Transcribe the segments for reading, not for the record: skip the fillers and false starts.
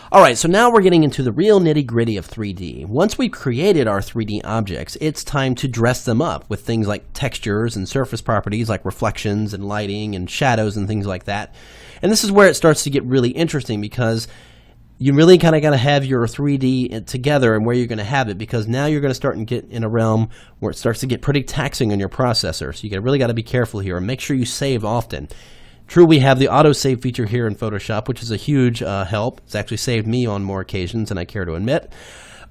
All right, so now we're getting into the real nitty-gritty of 3D. Once we've created our 3D objects, it's time to dress them up with things like textures and surface properties like reflections and lighting and shadows and things like that. And this is where it starts to get really interesting because you really kind of got to have your 3D together and where you're going to have it, because now you're going to start and get in a realm where it starts to get pretty taxing on your processor. So you really got to be careful here and make sure you save often. True, we have the auto-save feature here in Photoshop, which is a huge help. It's actually saved me on more occasions than I care to admit.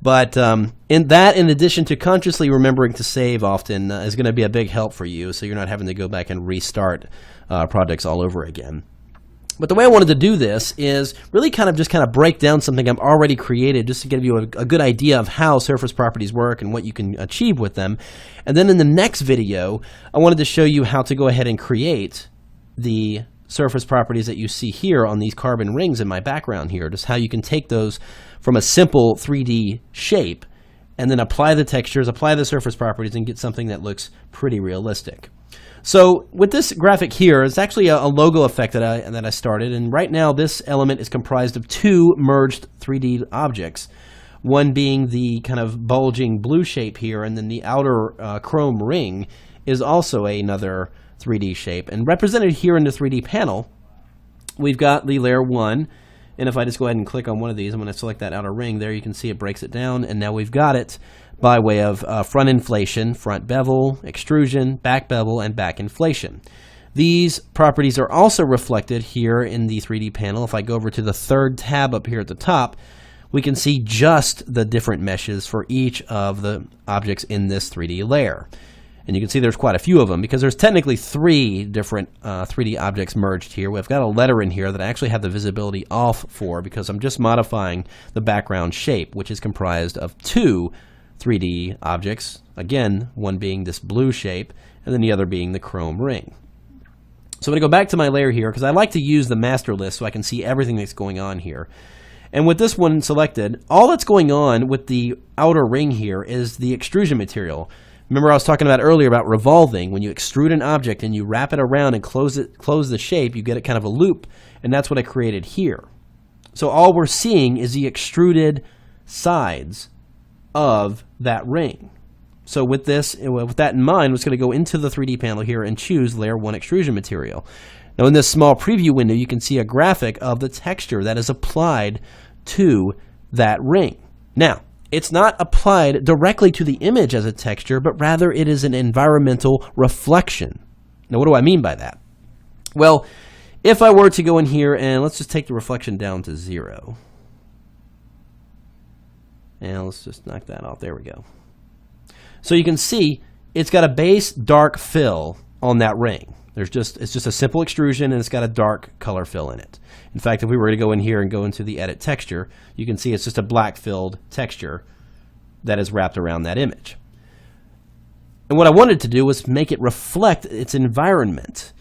But in addition to consciously remembering to save often, is going to be a big help for you, so you're not having to go back and restart projects all over again. But the way I wanted to do this is really kind of break down something I've already created, just to give you a good idea of how surface properties work and what you can achieve with them. And then in the next video, I wanted to show you how to go ahead and create the surface properties that you see here on these carbon rings in my background here, just how you can take those from a simple 3D shape and then apply the textures, apply the surface properties, and get something that looks pretty realistic. So with this graphic here, it's actually a logo effect that I started, and right now this element is comprised of two merged 3D objects, one being the kind of bulging blue shape here, and then the outer chrome ring is also another 3D shape. And represented here in the 3D panel, we've got the layer 1, and if I just go ahead and click on one of these, I'm going to select that outer ring. There you can see it breaks it down, and now we've got it by way of front inflation, front bevel, extrusion, back bevel, and back inflation. These properties are also reflected here in the 3D panel. If I go over to the third tab up here at the top, we can see just the different meshes for each of the objects in this 3D layer. And you can see there's quite a few of them because there's technically 3 different 3D objects merged here. We've got a letter in here that I actually have the visibility off for because I'm just modifying the background shape, which is comprised of 2 3D objects. Again, one being this blue shape and then the other being the chrome ring. So I'm going to go back to my layer here because I like to use the master list so I can see everything that's going on here. And with this one selected, all that's going on with the outer ring here is the extrusion material. Remember I was talking about earlier about revolving. When you extrude an object and you wrap it around and close the shape, you get a kind of a loop, and that's what I created here. So all we're seeing is the extruded sides of that ring. So with that in mind, I'm just going to go into the 3D panel here and choose layer 1 extrusion material. Now in this small preview window, you can see a graphic of the texture that is applied to that ring. Now, it's not applied directly to the image as a texture, but rather it is an environmental reflection. Now, what do I mean by that? Well, if I were to go in here and let's just take the reflection down to 0. And let's just knock that off. There we go. So you can see it's got a base dark fill on that ring. It's just a simple extrusion, and it's got a dark color fill in it. In fact, if we were to go in here and go into the edit texture, you can see it's just a black filled texture that is wrapped around that image. And what I wanted to do was make it reflect its environment.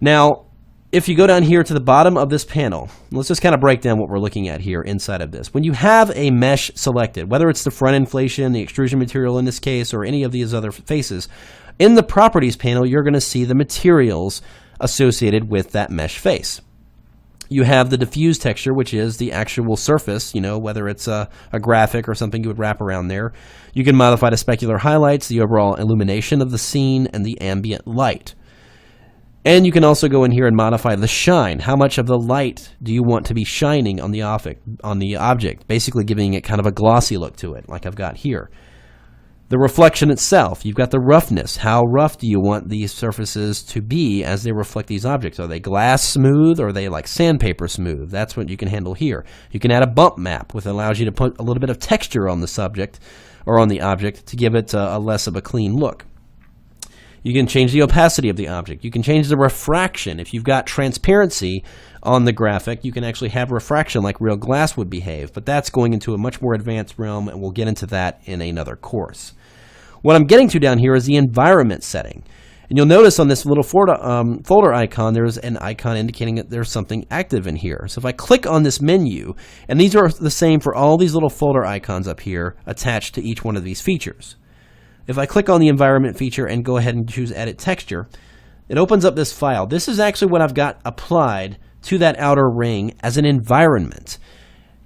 Now, if you go down here to the bottom of this panel, let's just kind of break down what we're looking at here inside of this. When you have a mesh selected, whether it's the front inflation, the extrusion material in this case, or any of these other faces, in the properties panel, you're going to see the materials associated with that mesh face. You have the diffuse texture, which is the actual surface, whether it's a graphic or something you would wrap around there. You can modify the specular highlights, the overall illumination of the scene, and the ambient light. And you can also go in here and modify the shine. How much of the light do you want to be shining on the object, basically giving it kind of a glossy look to it, like I've got here. The reflection itself, you've got the roughness. How rough do you want these surfaces to be as they reflect these objects? Are they glass smooth or are they like sandpaper smooth? That's what you can handle here. You can add a bump map, which allows you to put a little bit of texture on the subject or on the object to give it a less of a clean look. You can change the opacity of the object. You can change the refraction. If you've got transparency on the graphic, you can actually have refraction like real glass would behave, but that's going into a much more advanced realm, and we'll get into that in another course. What I'm getting to down here is the environment setting. And you'll notice on this little folder icon, there's an icon indicating that there's something active in here. So if I click on this menu, and these are the same for all these little folder icons up here attached to each one of these features. If I click on the environment feature and go ahead and choose edit texture, it opens up this file. This is actually what I've got applied to that outer ring as an environment.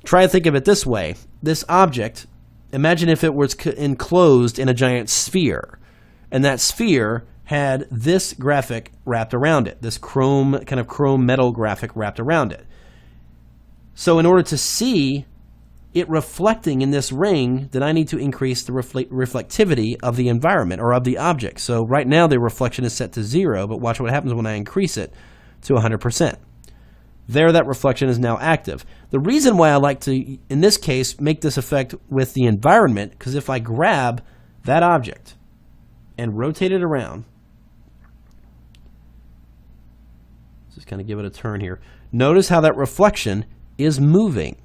Try to think of it this way. This object, imagine if it was enclosed in a giant sphere, and that sphere had this graphic wrapped around it, this chrome metal graphic wrapped around it. So in order to see it reflecting in this ring, then I need to increase the reflectivity of the environment or of the object. So right now the reflection is set to 0, but watch what happens when I increase it to 100%. There, that reflection is now active. The reason why I like to, in this case, make this effect with the environment, because if I grab that object and rotate it around, just kind of give it a turn here, notice how that reflection is moving.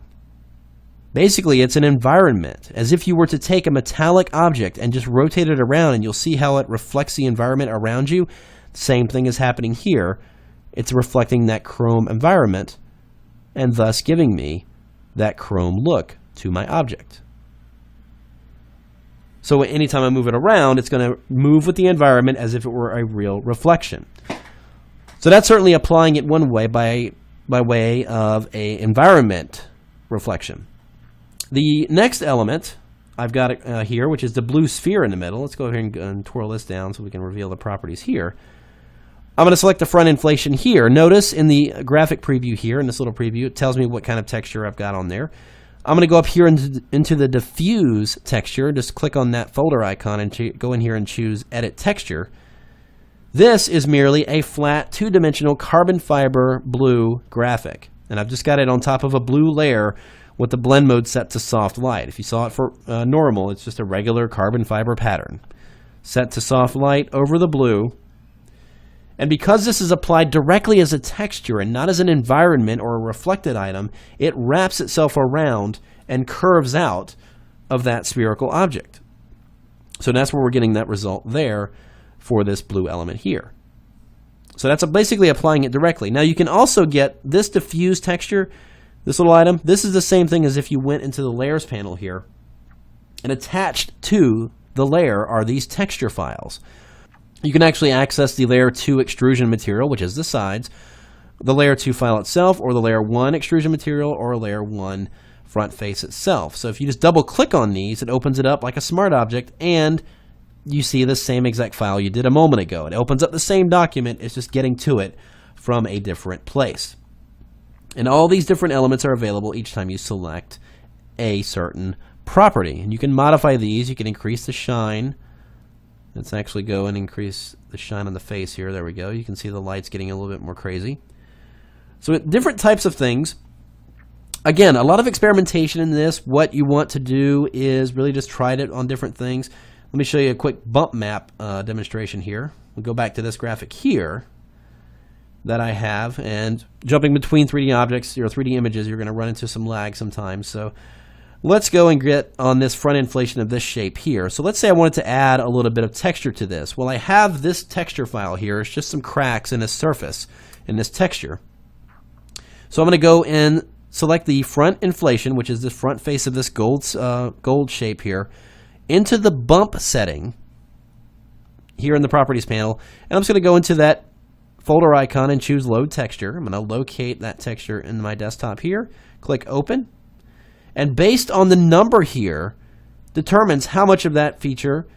Basically, it's an environment, as if you were to take a metallic object and just rotate it around, and you'll see how it reflects the environment around you. Same thing is happening here. It's reflecting that chrome environment and thus giving me that chrome look to my object. So anytime I move it around, it's going to move with the environment as if it were a real reflection. So that's certainly applying it one way by way of an environment reflection. The next element I've got here, which is the blue sphere in the middle. Let's go ahead and twirl this down so we can reveal the properties here. I'm going to select the front inflation here. Notice in the graphic preview here, in this little preview, it tells me what kind of texture I've got on there. I'm going to go up here into the diffuse texture. Just click on that folder icon and go in here and choose Edit Texture. This is merely a flat, two-dimensional carbon fiber blue graphic. And I've just got it on top of a blue layer with the blend mode set to soft light. If you saw it for normal, it's just a regular carbon fiber pattern. Set to soft light over the blue. And because this is applied directly as a texture and not as an environment or a reflected item, it wraps itself around and curves out of that spherical object. So that's where we're getting that result there for this blue element here. So that's basically applying it directly. Now you can also get this diffuse texture, this little item. This is the same thing as if you went into the layers panel here, and attached to the layer are these texture files. You can actually access the layer 2 extrusion material, which is the sides, the layer 2 file itself, or the layer 1 extrusion material, or layer 1 front face itself. So if you just double click on these, it opens it up like a smart object, and you see the same exact file you did a moment ago. It opens up the same document, it's just getting to it from a different place. And all these different elements are available each time you select a certain property. And you can modify these. You can increase the shine. Let's actually go and increase the shine on the face here. There we go. You can see the lights getting a little bit more crazy. So different types of things. Again, a lot of experimentation in this. What you want to do is really just try it on different things. Let me show you a quick bump map demonstration here. We'll go back to this graphic here that I have, and jumping between 3D objects or 3D images, you're going to run into some lag sometimes. So let's go and get on this front inflation of this shape here. So let's say I wanted to add a little bit of texture to this. Well, I have this texture file here. It's just some cracks in a surface in this texture. So I'm going to go and select the front inflation, which is the front face of this gold shape here, into the bump setting here in the properties panel. And I'm just going to go into that folder icon and choose Load Texture. I'm going to locate that texture in my desktop here. Click Open. And based on the number here, determines how much of that feature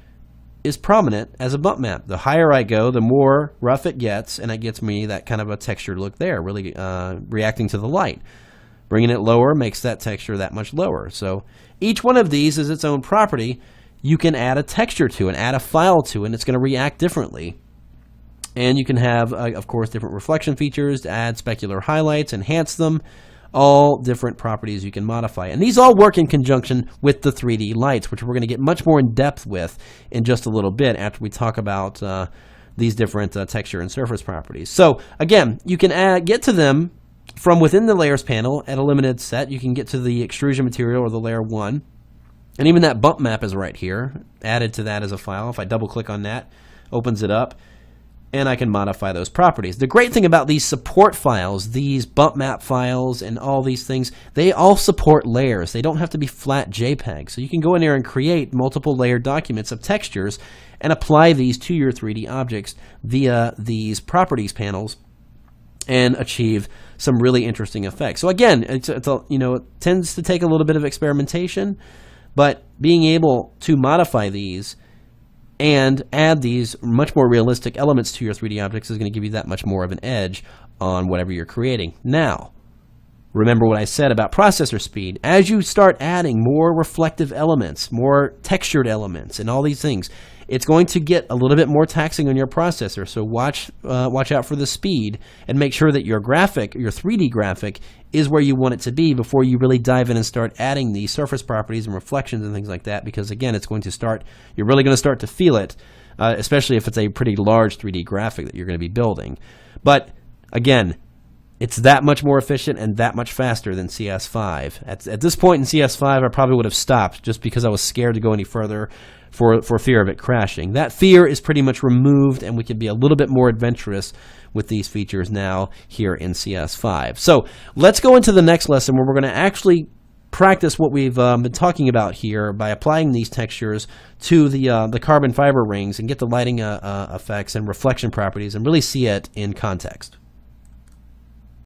is prominent as a bump map. The higher I go, the more rough it gets, and it gets me that kind of a textured look there, really reacting to the light. Bringing it lower makes that texture that much lower. So each one of these is its own property. You can add a texture to it, add a file to it, and it's going to react differently. And you can have, of course, different reflection features to add specular highlights, enhance them, all different properties you can modify. And these all work in conjunction with the 3D lights, which we're going to get much more in depth with in just a little bit after we talk about these different texture and surface properties. So again, you can get to them from within the layers panel at a limited set. You can get to the extrusion material or the layer 1. And even that bump map is right here, added to that as a file. If I double click on that, opens it up, and I can modify those properties. The great thing about these support files, these bump map files and all these things, they all support layers. They don't have to be flat JPEG. So you can go in there and create multiple layered documents of textures and apply these to your 3D objects via these properties panels and achieve some really interesting effects. So again, it tends to take a little bit of experimentation, but being able to modify these and add these much more realistic elements to your 3D objects is going to give you that much more of an edge on whatever you're creating. Now, remember what I said about processor speed. As you start adding more reflective elements, more textured elements, and all these things, it's going to get a little bit more taxing on your processor. So watch out for the speed and make sure that your graphic, your 3D graphic, is where you want it to be before you really dive in and start adding the surface properties and reflections and things like that. Because again, you're really going to start to feel it, especially if it's a pretty large 3D graphic that you're going to be building. But again, it's that much more efficient and that much faster than CS5. At this point in CS5, I probably would have stopped just because I was scared to go any further for fear of it crashing. That fear is pretty much removed, and we can be a little bit more adventurous with these features now here in CS5. So let's go into the next lesson where we're going to actually practice what we've been talking about here by applying these textures to the carbon fiber rings and get the lighting effects and reflection properties and really see it in context.